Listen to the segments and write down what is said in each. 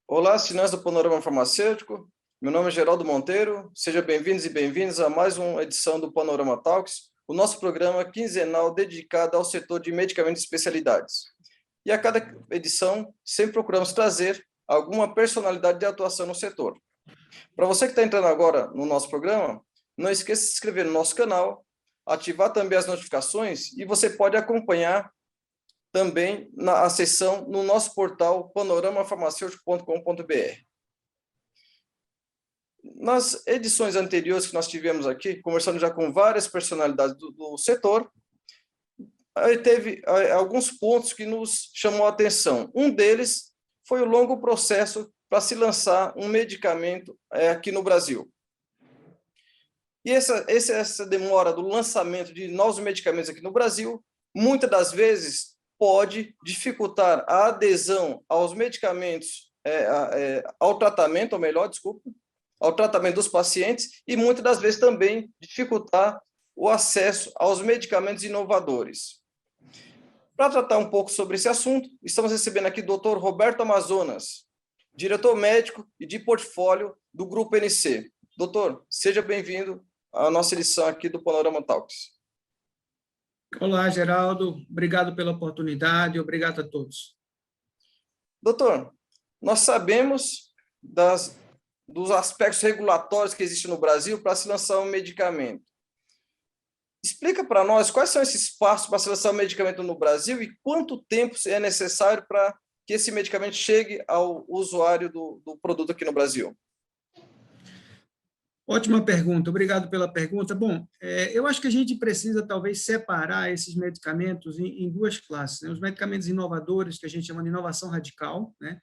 Olá, assinantes do Panorama Farmacêutico. Meu nome é Geraldo Monteiro. Sejam bem-vindos e bem-vindas a mais uma edição do Panorama Talks, o nosso programa quinzenal dedicado ao setor de medicamentos e especialidades. E a cada edição, sempre procuramos trazer alguma personalidade de atuação no setor. Para você que está entrando agora no nosso programa, não esqueça de se inscrever no nosso canal, ativar também as notificações e você pode acompanhar também a sessão no nosso portal panoramafarmacêutico.com.br. Nas edições anteriores que nós tivemos aqui, conversando já com várias personalidades do setor, teve alguns pontos que nos chamou a atenção. Um deles foi o longo processo para se lançar um medicamento aqui no Brasil. E essa demora do lançamento de novos medicamentos aqui no Brasil, muitas das vezes pode dificultar a adesão aos medicamentos, ao tratamento, ou melhor, desculpa, ao tratamento dos pacientes e muitas das vezes também dificultar o acesso aos medicamentos inovadores. Para tratar um pouco sobre esse assunto, estamos recebendo aqui o Dr. Roberto Amazonas, diretor médico e de portfólio do Grupo NC. Doutor, seja bem-vindo à nossa edição aqui do Panorama Talks. Olá, Geraldo. Obrigado pela oportunidade. Obrigado a todos. Doutor, nós sabemos dos aspectos regulatórios que existem no Brasil para se lançar um medicamento. Explica para nós quais são esses passos para se lançar um medicamento no Brasil e quanto tempo é necessário para que esse medicamento chegue ao usuário do produto aqui no Brasil. Ótima pergunta, obrigado pela pergunta. Bom, eu acho que a gente precisa talvez separar esses medicamentos em duas classes, né? Os medicamentos inovadores, que a gente chama de inovação radical, né?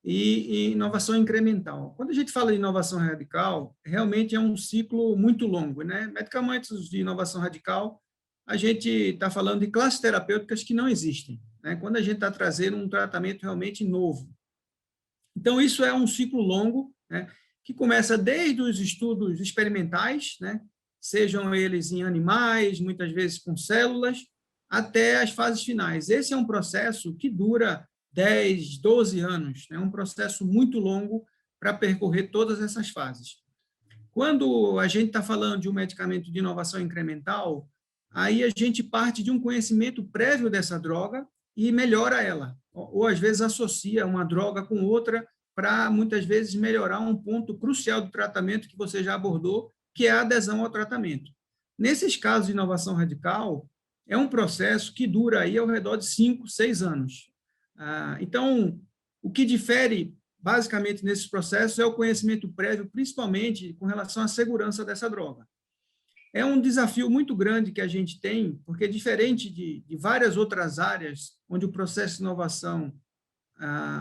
E inovação incremental. Quando a gente fala de inovação radical, realmente é um ciclo muito longo, né? Medicamentos de inovação radical, a gente está falando de classes terapêuticas que não existem, né? Quando a gente está trazendo um tratamento realmente novo. Então, isso é um ciclo longo, né? Que começa desde os estudos experimentais, né? Sejam eles em animais, muitas vezes com células, até as fases finais. Esse é um processo que dura 10, 12 anos, é um processo muito longo para percorrer todas essas fases. Quando a gente está falando de um medicamento de inovação incremental, aí a gente parte de um conhecimento prévio dessa droga e melhora ela, ou às vezes associa uma droga com outra para, muitas vezes, melhorar um ponto crucial do tratamento que você já abordou, que é a adesão ao tratamento. Nesses casos de inovação radical, é um processo que dura aí ao redor de 5, 6 anos. Então, o que difere, basicamente, nesses processos é o conhecimento prévio, principalmente com relação à segurança dessa droga. É um desafio muito grande que a gente tem, porque diferente de várias outras áreas onde o processo de inovação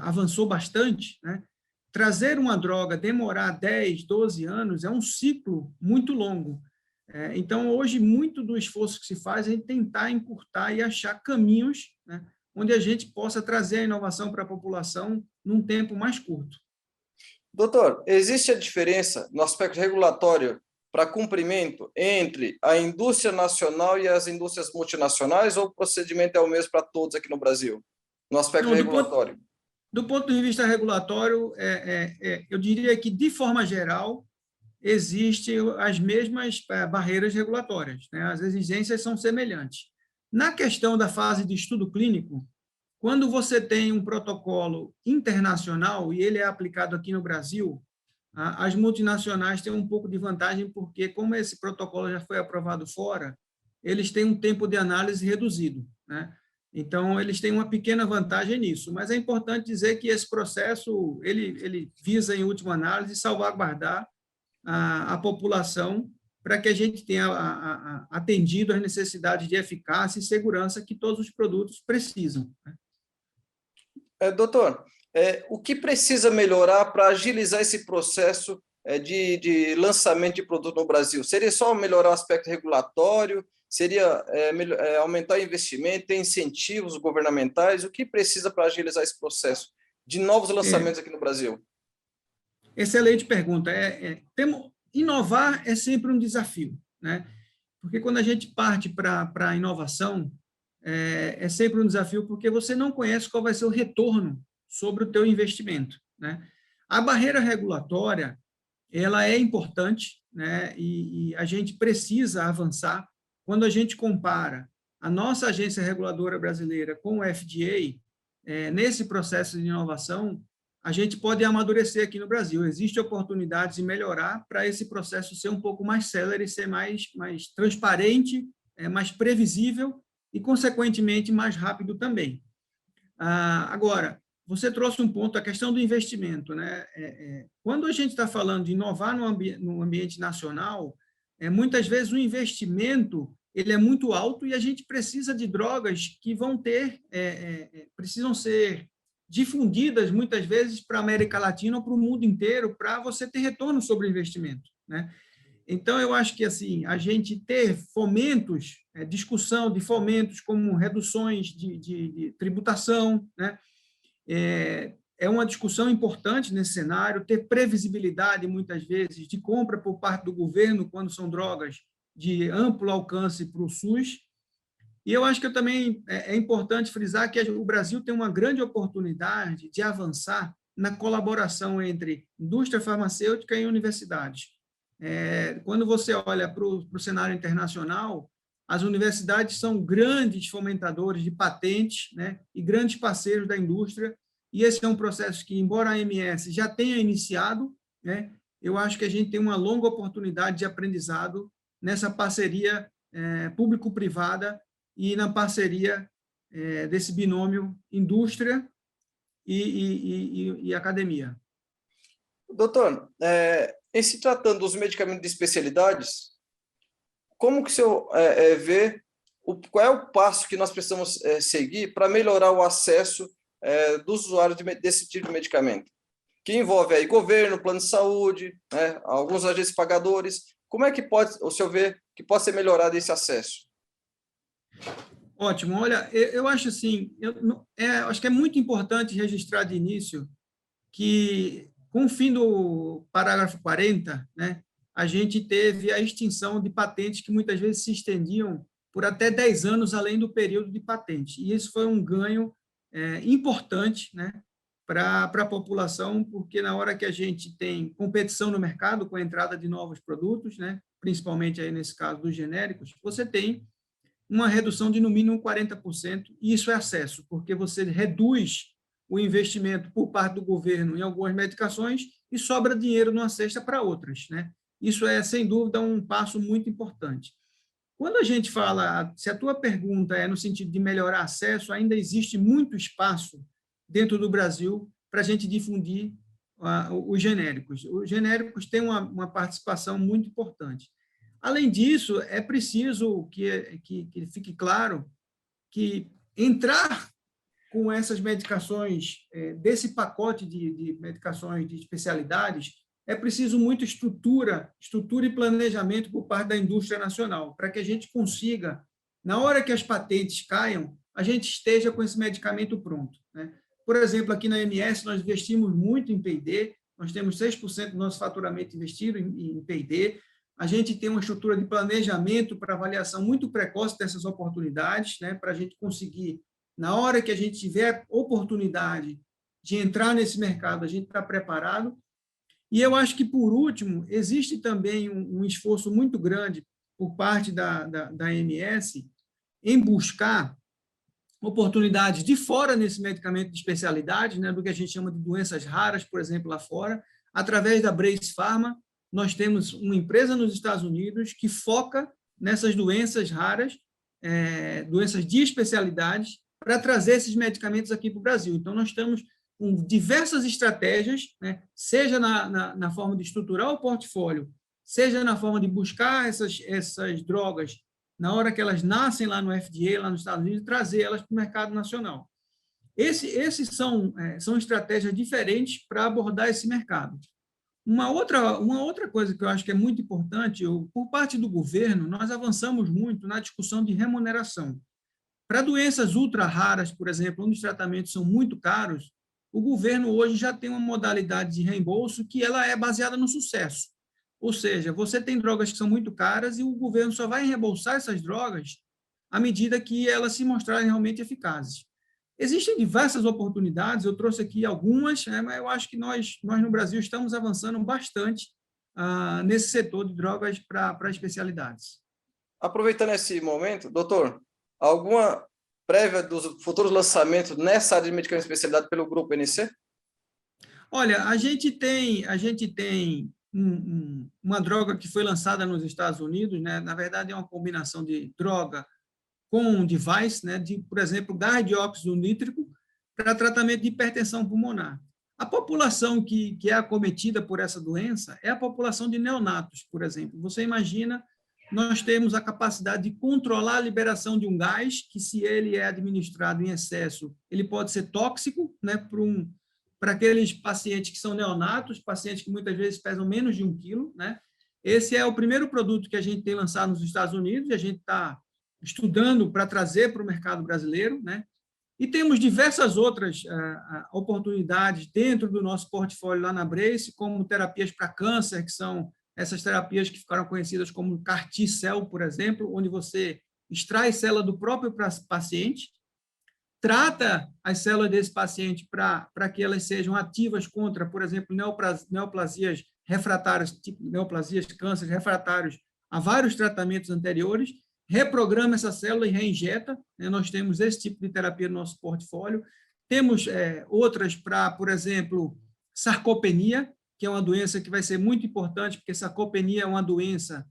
avançou bastante, né? Trazer uma droga, demorar 10, 12 anos, é um ciclo muito longo. Então, hoje, muito do esforço que se faz é tentar encurtar e achar caminhos, né, onde a gente possa trazer a inovação para a população num tempo mais curto. Doutor, existe a diferença no aspecto regulatório para cumprimento entre a indústria nacional e as multinacionais, ou o procedimento é o mesmo para todos aqui no Brasil, no aspecto regulatório? Do ponto de vista regulatório, eu diria que, de forma geral, existem as mesmas barreiras regulatórias, né? As exigências são semelhantes. Na questão da fase de estudo clínico, quando você tem um protocolo internacional e ele é aplicado aqui no Brasil, as multinacionais têm um pouco de vantagem, porque, como esse protocolo já foi aprovado fora, eles têm um tempo de análise reduzido, né? Então, eles têm uma pequena vantagem nisso, mas é importante dizer que esse processo ele visa, em última análise, salvaguardar a população para que a gente tenha atendido às necessidades de eficácia e segurança que todos os produtos precisam. Doutor, o que precisa melhorar para agilizar esse processo de lançamento de produto no Brasil? Seria só melhorar o aspecto regulatório? Seria aumentar o investimento, ter incentivos governamentais? O que precisa para agilizar esse processo de novos lançamentos aqui no Brasil? Excelente pergunta. Inovar é sempre um desafio, né? Porque quando a gente parte para a inovação, é sempre um desafio, porque você não conhece qual vai ser o retorno sobre o teu investimento, né? A barreira regulatória, ela é importante, né? E a gente precisa avançar. Quando a gente compara a nossa agência reguladora brasileira com o FDA, nesse processo de inovação, a gente pode amadurecer aqui no Brasil. Existem oportunidades de melhorar para esse processo ser um pouco mais célere, ser mais transparente, mais previsível e, consequentemente, mais rápido também. Agora, você trouxe um ponto, a questão do investimento, né? Quando a gente está falando de inovar no ambiente nacional, muitas vezes o investimento ele é muito alto e a gente precisa de drogas que vão ter, precisam ser difundidas muitas vezes para a América Latina ou para o mundo inteiro para você ter retorno sobre o investimento, né? Então, eu acho que assim a gente ter fomentos, discussão de fomentos como reduções de tributação, né? É uma discussão importante nesse cenário, ter previsibilidade, muitas vezes, de compra por parte do governo, quando são drogas de amplo alcance para o SUS. E eu acho que também é importante frisar que o Brasil tem uma grande oportunidade de avançar na colaboração entre indústria farmacêutica e universidades. Quando você olha para o cenário internacional, as universidades são grandes fomentadores de patentes, né, e grandes parceiros da indústria, e esse é um processo que, embora a AMS já tenha iniciado, né, eu acho que a gente tem uma longa oportunidade de aprendizado nessa parceria público-privada e na parceria desse binômio indústria e academia. Doutor, em se tratando dos medicamentos de especialidades, como que o senhor vê, qual é o passo que nós precisamos seguir para melhorar o acesso dos usuários desse tipo de medicamento? Que envolve aí governo, plano de saúde, né, alguns agentes pagadores. Como é que o senhor vê que pode ser melhorado esse acesso? Ótimo. Olha, eu acho assim, acho que é muito importante registrar de início que, com o fim do parágrafo 40, né, a gente teve a extinção de patentes que muitas vezes se estendiam por até 10 anos além do período de patente. E isso foi um ganho importante, né, para a população, porque na hora que a gente tem competição no mercado com a entrada de novos produtos, né, principalmente aí nesse caso dos genéricos, você tem uma redução de no mínimo 40%, e isso é acesso, porque você reduz o investimento por parte do governo em algumas medicações e sobra dinheiro numa cesta para outras, né? Isso é, sem dúvida, um passo muito importante. Quando a gente fala, se a tua pergunta é no sentido de melhorar acesso, ainda existe muito espaço dentro do Brasil para a gente difundir os genéricos. Os genéricos têm uma participação muito importante. Além disso, é preciso que fique claro que entrar com essas medicações, desse pacote de medicações de especialidades, é preciso muita estrutura e planejamento por parte da indústria nacional, para que a gente consiga, na hora que as patentes caiam, a gente esteja com esse medicamento pronto, né? Por exemplo, aqui na MS, nós investimos muito em P&D, nós temos 6% do nosso faturamento investido em P&D, a gente tem uma estrutura de planejamento para avaliação muito precoce dessas oportunidades, né, para a gente conseguir, na hora que a gente tiver oportunidade de entrar nesse mercado, a gente está preparado. E eu acho que, por último, existe também um esforço muito grande por parte da AMS em buscar oportunidades de fora nesse medicamento de especialidade, né, do que a gente chama de doenças raras, por exemplo, lá fora, através da Brace Pharma. Nós temos uma empresa nos Estados Unidos que foca nessas doenças raras, doenças de especialidades, para trazer esses medicamentos aqui para o Brasil. Então, nós estamos com diversas estratégias, né, seja na forma de estruturar o portfólio, seja na forma de buscar essas drogas na hora que elas nascem lá no FDA, lá nos Estados Unidos, e trazer elas para o mercado nacional. Esses são estratégias diferentes para abordar esse mercado. Uma outra coisa que eu acho que é muito importante, por parte do governo, nós avançamos muito na discussão de remuneração. Para doenças ultra raras, por exemplo, onde os tratamentos são muito caros, o governo hoje já tem uma modalidade de reembolso que ela é baseada no sucesso. Ou seja, você tem drogas que são muito caras e o governo só vai reembolsar essas drogas à medida que elas se mostrarem realmente eficazes. Existem diversas oportunidades, eu trouxe aqui algumas, mas eu acho que nós no Brasil estamos avançando bastante nesse setor de drogas para especialidades. Aproveitando esse momento, doutor, alguma prévia dos futuros lançamentos nessa área de medicamento de especialidade pelo Grupo NC? Olha, a gente tem uma droga que foi lançada nos Estados Unidos, né? Na verdade, é uma combinação de droga com um device, né? Por exemplo, gás de óxido nítrico para tratamento de hipertensão pulmonar. A população que é acometida por essa doença é a população de neonatos, por exemplo. Você imagina, nós temos a capacidade de controlar a liberação de um gás que, se ele é administrado em excesso, ele pode ser tóxico, né, para aqueles pacientes que são neonatos, pacientes que muitas vezes pesam menos de 1 quilo, né? Esse é o primeiro produto que a gente tem lançado nos Estados Unidos, e a gente está estudando para trazer para o mercado brasileiro, né? E temos diversas outras oportunidades dentro do nosso portfólio lá na Brace, como terapias para câncer, que são essas terapias que ficaram conhecidas como CAR T-cell, por exemplo, onde você extrai célula do próprio paciente, trata as células desse paciente para que elas sejam ativas contra, por exemplo, neoplasias refratárias, tipo neoplasias, cânceres refratários a vários tratamentos anteriores, reprograma essa célula e reinjeta, né? Nós temos esse tipo de terapia no nosso portfólio. Temos outras para, por exemplo, sarcopenia, que é uma doença que vai ser muito importante, porque sarcopenia é uma doença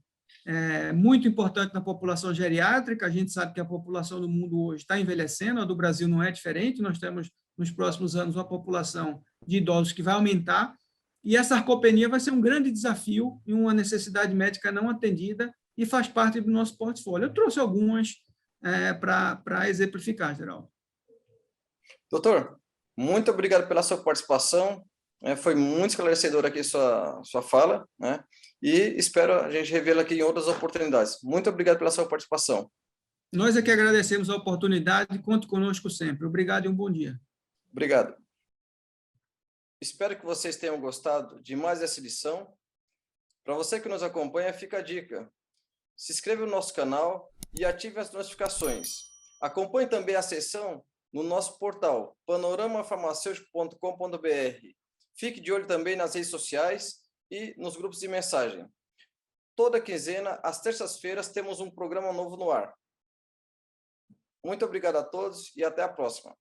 muito importante na população geriátrica. A gente sabe que a população do mundo hoje está envelhecendo, a do Brasil não é diferente, nós temos, nos próximos anos, uma população de idosos que vai aumentar, e a sarcopenia vai ser um grande desafio e uma necessidade médica não atendida, e faz parte do nosso portfólio. Eu trouxe algumas para exemplificar, Geraldo. Doutor, muito obrigado pela sua participação. Foi muito esclarecedora aqui sua fala, né? E espero a gente revê-la aqui em outras oportunidades. Muito obrigado pela sua participação. Nós é que agradecemos a oportunidade. Conte conosco sempre. Obrigado e um bom dia. Obrigado. Espero que vocês tenham gostado de mais essa edição. Para você que nos acompanha, fica a dica. Se inscreva no nosso canal e ative as notificações. Acompanhe também a sessão no nosso portal panoramafarmacêutico.com.br. Fique de olho também nas redes sociais e nos grupos de mensagem. Toda quinzena, às terças-feiras, temos um programa novo no ar. Muito obrigado a todos e até a próxima.